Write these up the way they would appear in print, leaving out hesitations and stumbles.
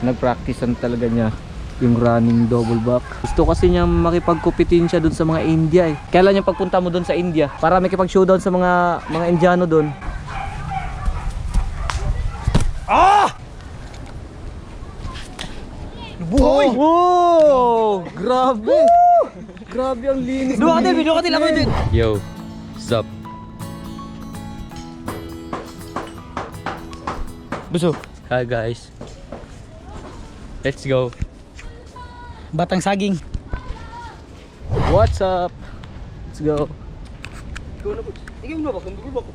Nagpracticean talaga niya yung running double back. Gusto kasi niya makipagkupitin siya dun sa mga India eh. Kailan yung pagpunta mo dun sa India para makipag-showdown sa mga Indiano dun. Ah! Buhoy! Wow! Grabe! Grabe ang linis. Dua ka din ako din. Yo, sup? Buso. Hi guys. Let's go. Batang saging. What's up? Let's go. Ikaw na ba? Ikaw na ba? Dubul ba ko?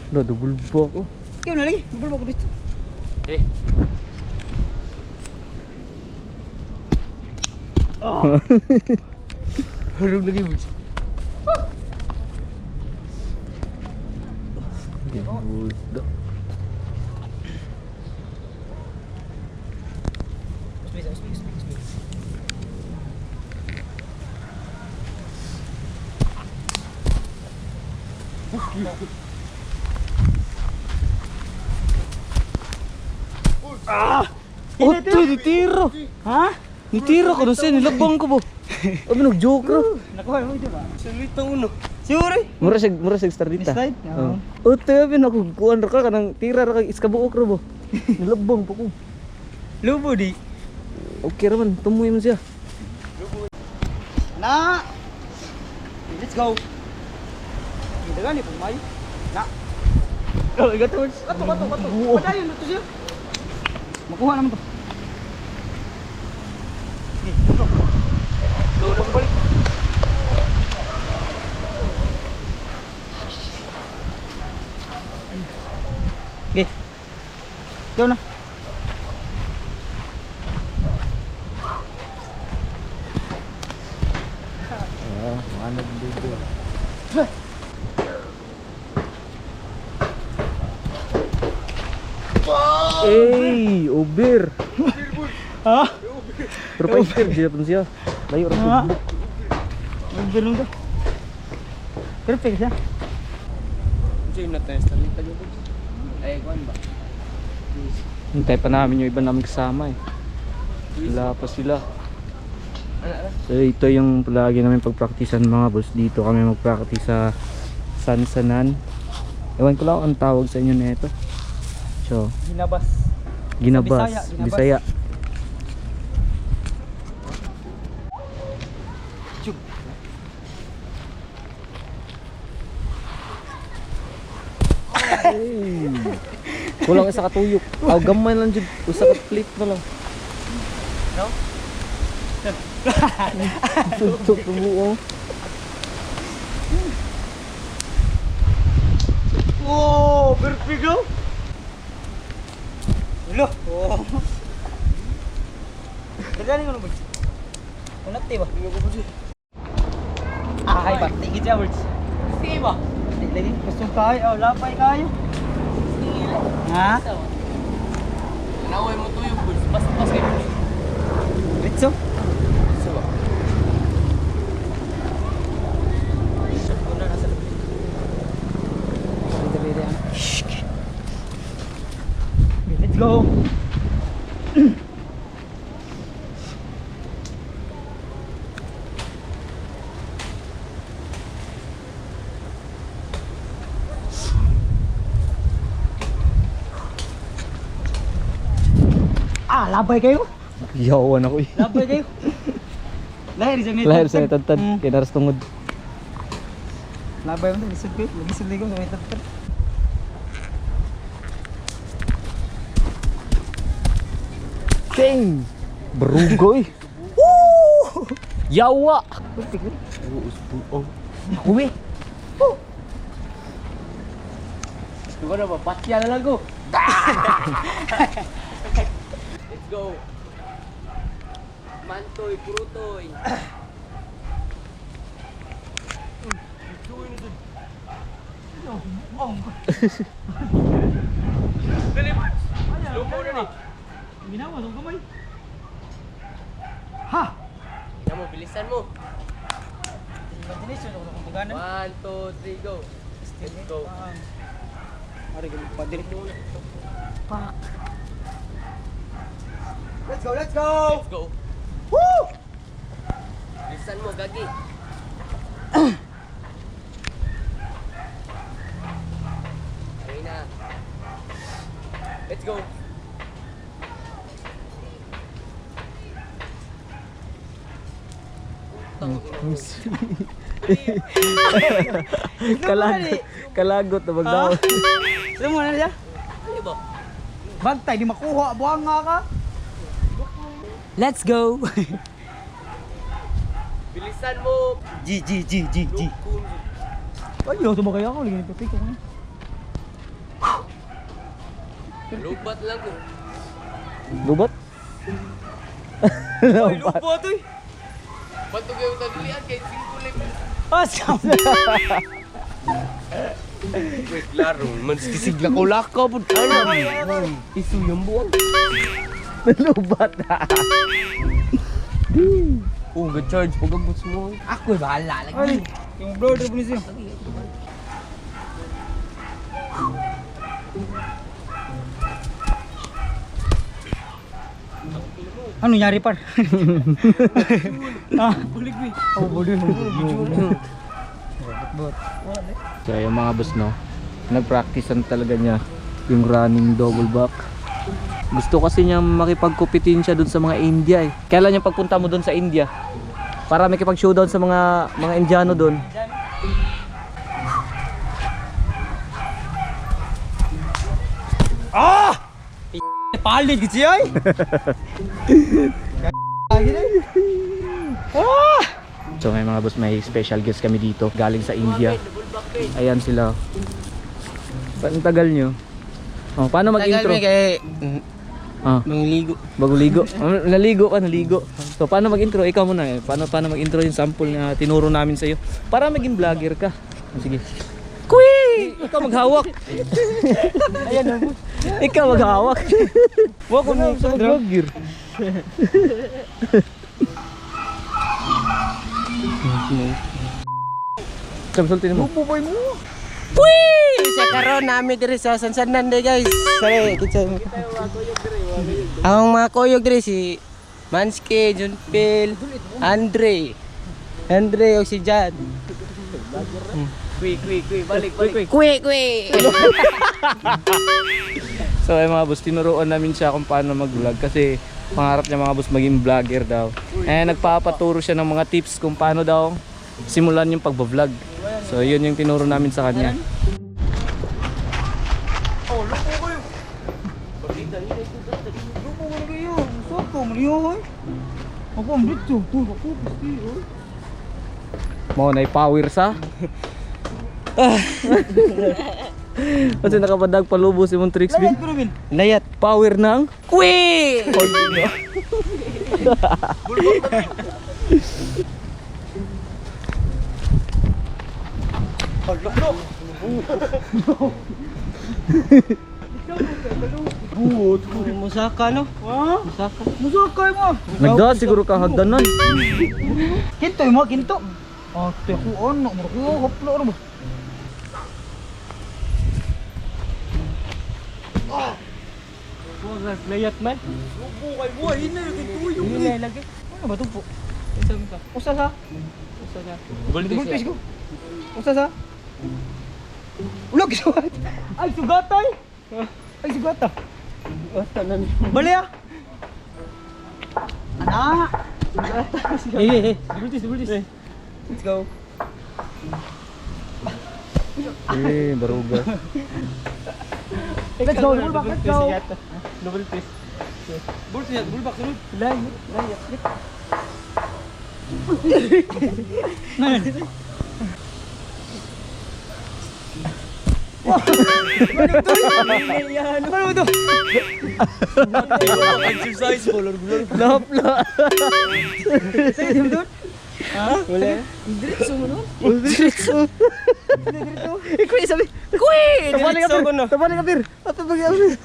Double back oh. Ikaw na lagi. Dubul ba ko dito? Eh. Harap lagi bus. Budak. Ah! Oh, ditiro. Ha? Ditiro ko kasi nilabang ko po. Abi nag-joke ro. Nakuha mo ito ba? Salita uno. Sure. Mura sig star dita. Slide? Oo. Oh, tabi na ko kuan ra ka kanang tira ra kay iskabuok ro bo. Nilabang po ko. Lubo di. Okay ra man, tumuy man siya. Na. Let's go. Kita kan ni pemain. Na. Oh, gato. Kato. Padayon na to siya. Makuha naman to. Nih, go. Go balik. Oke. Jauh na. Mana dito. Eh, over. Ha? Pero pa isip dia pun siya. Layo ra Ha? subok. Belum dah. Perfect ya. Diyan na test talita jud. Ay, kuan ba? Hintay pa namin yung iba namin kasama eh. Wala pa sila. So ito yung palagi namin pagpraktisan mga boss. Dito kami magpractice sa Sansanan. Ewan ko lang ang tawag sa inyo nito. So, Ginabas. Ginabas, Bisaya, Ginabas. Bisaya. Cuk. Hey. Kulang isa katuyok. Aw gamay lang jud. Usa ka flip na lang. No? Tutok mo. Wow, perfect go. Lo. Oh. Terjadi kan bos? Unati ba? Ah, ay ba? Tingin siya bos. Sige ba? Tingin lagi. Gusto kayo, lapay kayo. Ha? Naway mo tuyok boss. Basta kayo. Ritso? Let's go. Ah, labay kayo. Yawan ako eh. Labay kayo. Lahir sa may Lahir sa tantad. Kinaras tungod. Labay mo lisod ko. Lisod ko sa may tantad. Dang! Brugo eh. Woo! Yawa! Oh. Uwi. Gusto na ba? Patya na lang ko. Let's go. Mantoy, purutoy. Slow mo na ni. Ginawa ng kamay. Ha! Kaya mo, bilisan mo. Imagination ako ng kumbaga. 1, 2, 3, go. Let's go. Mari ka padirik mo na. Pak. Let's go, let's go! Let's go. Woo! Bilisan mo, Gagi. Okay na. Let's go. Kalagot na magdaw. Alam mo na siya? Ano ba? Bantay, di makuha. Buhang nga ka. Let's go! Bilisan mo. G. Ay, yun, sumakay ako. Lagi nagpapik ako. Lubat lang ko. Lubot? Ay, lubat eh. Patog yung tadilian kahit 5 lip. Ah, siyam! Wait, laro. Manskisig na ko lakaw po. Ano? Isu yung buwang. Lubat na. Oh, ga-charge. Huwag ang boots mo. Ako'y bahala lagi. Yung brother po niya. Ano nyari par? Ah, bulig ni. Oh, bulig. So yung mga boss no, nagpracticean talaga niya yung running double back. Gusto kasi niya makipagkupitin siya dun sa mga India eh. Kailan yung pagpunta mo dun sa India? Para makipag-showdown sa mga Indiano dun. Ah! Palit gitu ay. Ah! So may mga boss, may special guest kami dito galing sa India. Ayan sila. Ang tagal nyo. Oh, paano mag-intro? Ah, Mangligo. bago ligo. Naligo ka, naligo. So paano mag-intro? Ikaw muna eh. Paano mag-intro yung sample na tinuro namin sa iyo para maging vlogger ka. Oh, sige. Kui! Ikaw maghawak. Ayan na. Ikaw maghawak. Wag ko na sa vlogger. Samsultin mo. Bubay mo. Sa karon namin diri sa Sansanan de guys. Sorry, kitsa. Ang mga koyog diri si Manske, Junpil, Andre o si Jad. Kui, balik. Kui. So ay mga boss, tinuruan namin siya kung paano mag-vlog kasi pangarap niya mga boss maging vlogger daw. Eh nagpapaturo siya ng mga tips kung paano daw simulan yung pagbo-vlog. So yun yung tinuro namin sa kanya. Oh, lupo kayo. Lupo kayo. Soko mo niyo hoy. Ako ang dito. Ako pasti hoy. Mo na power sa. Kasi nakapadag palubo si mong tricks bin. Layat. Power ng Kui! Musaka no? Ha? Musakay mo. nagda siguro ka hagdanan. Kinto mo, kinto. Oh, teku ono, mo hoplo ano ba? Layat man. Lupo kay mo, hina yung kintuyo. Hindi lagi. Ano ba tupo? Sabi ka. Usa sa? Usa na. Bultis ko. Usa sa? Ulog sugat. Ay sugatay. Ay sugata. Tanan. Bali ah. Ana. Bultis. Let's go. Eh, baruga. Let's go. Let's go. Double piece. Bulbak sunod. Layat. Ano ba to? Exercise bolor. Napla. Sige, sim doon. Wala. Diretso mo nun. Diretso. Ikaw sabi. Tabalik ka bir. Tabalik ka bir. Ato bagi ako.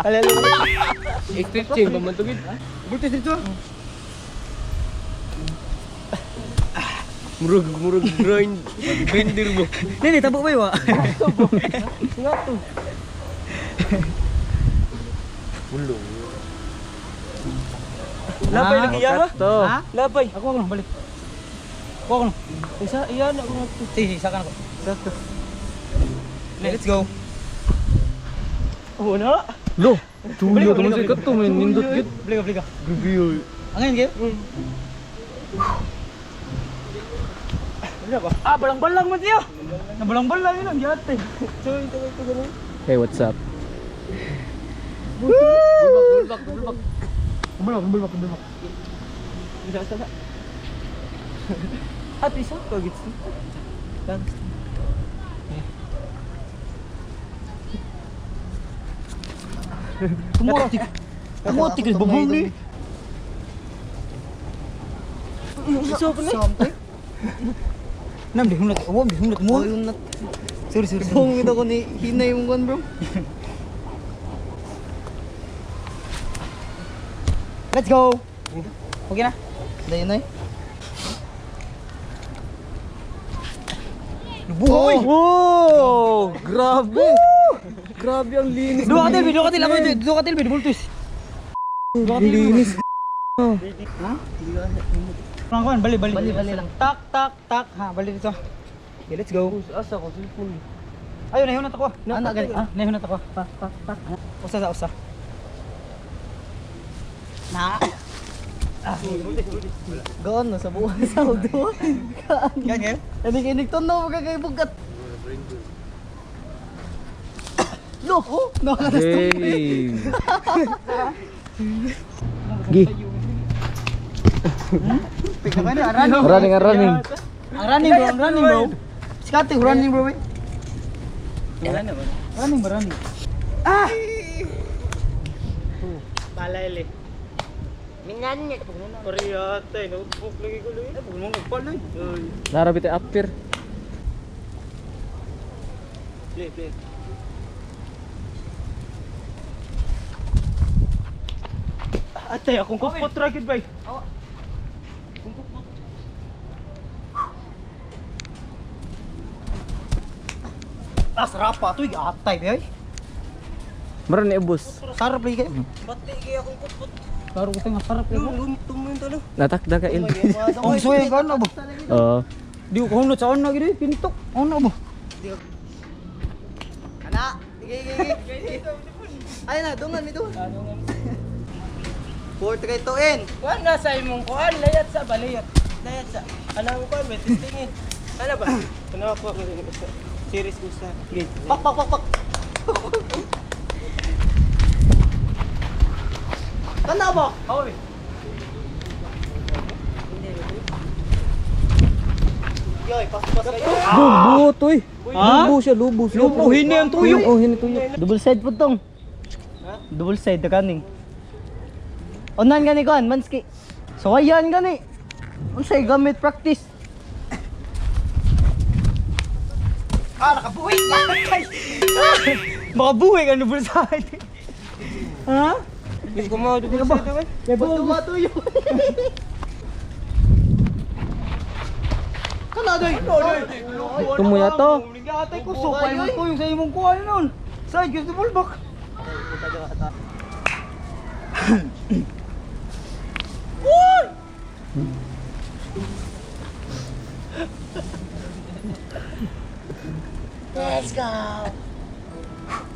Balik. Stretching pamantugid. Bultis dito. Murug grinder mo. Nini, tabo ba yun? Bulong. Labay lagi ya. Kato. Ha? Labay. Ako na balik. Ako na. Isa iyan ako na. Sige, isa ka na ko. Sakto. Let's go. Oh na. Lo, tulo teman saya kato main nindot git. Bliga. Review. Angin gitu. Ano ba? Balang-balang mo siya. Nabalang-balang yun ang yate. So, ito ganun. Hey, what's up? Bulbak. Bulbak. Bisa sana. At isa ko gitu. Dan Tumotik babong ni. Isa pa ni. Nam di humnat mo. Sorry. Bong ito ko ni hinay yung kan bro. Let's go. Okay na. Dayo na eh. Buhoy. Wow, grabe. Grabe ang linis. Dua katil ako ito. Dua katil bed bultus. Linis. Langkuan bali lang. Tak. Ha, bali dito. Okay, let's go. Asa ko cellphone. Ayun, nahihunat ako. Anak gali. Nahihunat ako. Pak. Usa. Na. Gone na sa buwan sa udo. Yan. Ani kay nigtunaw ka kay bugat. No, Hey. Gi. Running. Ang running bro. Skate running bro. Running. Ah! Palay. Minyan niya. Pariyata, notebook lagi ko lagi. Pag mo nagpalay. Narabit after. Play. Atay, akong kupot ragid bay. Sarap pa ito, atay bay. Meron ni ubos. Sarap lagi kayo. Bati kayo akong kupot. Karo ko tengah sarap ya. Lumitong mo yung talo. Natakda ka il. Ang suwe ka na ba? Oo. Di ko hunot sa ono gid pintok. Ono ba? Ana, igi. Ay na, dungan mi doon. Port kay tuin. Kuan na sa imong kuan layat sa baliyat. Layat sa. Anang kuan may testingin. Ano ba? Ano po ako series ko sa. Pak. Kana ba? Oy. Yoy, pas kayo. Bubo to eh. Ha? Lubo siya, lubo. Lubuhin niya ang tuyo. Oh, hini tuyo. Double side po tong. Double side the kaning. Onan gani kuan manski. So ayan gani. Unsay gamit practice? Nakabuhi ka. Makabuhi ka double side. Ha? Hindi ko mo dito sa ito. May buwa tuyo. Kana doy. Tumuya to. Atay ko supay mo tuyo sa imong kuan nun. Side gusto bulbak.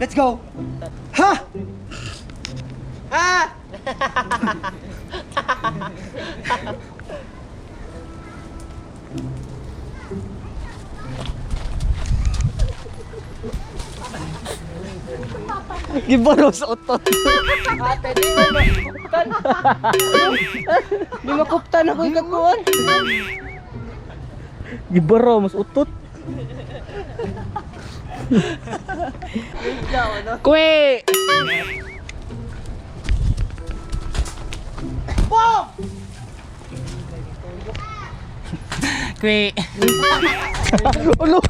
Let's go. Ha! Ah! Gibaro sa otot. Ate, di mo makuptan. Di makuptan ako ikakuan. Gibaro mas utot. Kwe. Kwe. Ulo.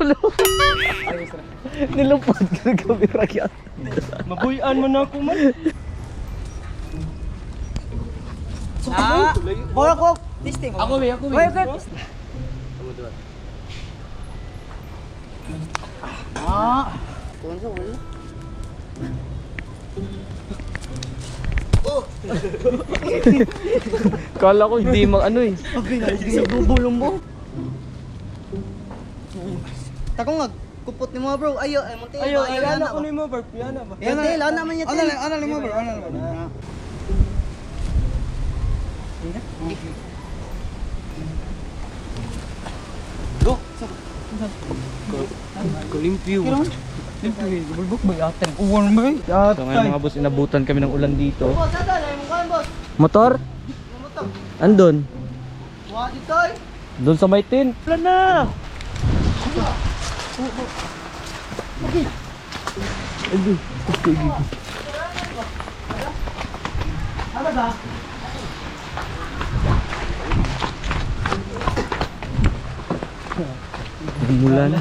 Nilupad ka kami rakyat. Mabuyan mo na ako man. Ah! Bola ko. Testing. Ako be. Wait. Ah! Tuwan sa wala. Kala ko hindi ano eh. Bubulong mo. Tako nga, kupot ni mo bro. Ayo, ay munti. Ayo, ilana ko ni mo, Barb. Ilana ba? Yan na, lana man yan. Ano limo bro? Ano limo? Go. Kalimpyo. Bulbok ba yatag? Uwan ba? So ngayon mga boss, inabutan kami ng ulan dito. Boss, saan ay mo kan boss? Motor? Motor. Andun. Wa dito ay. Doon sa may tin. Ulan na! Ano ba? Umulan.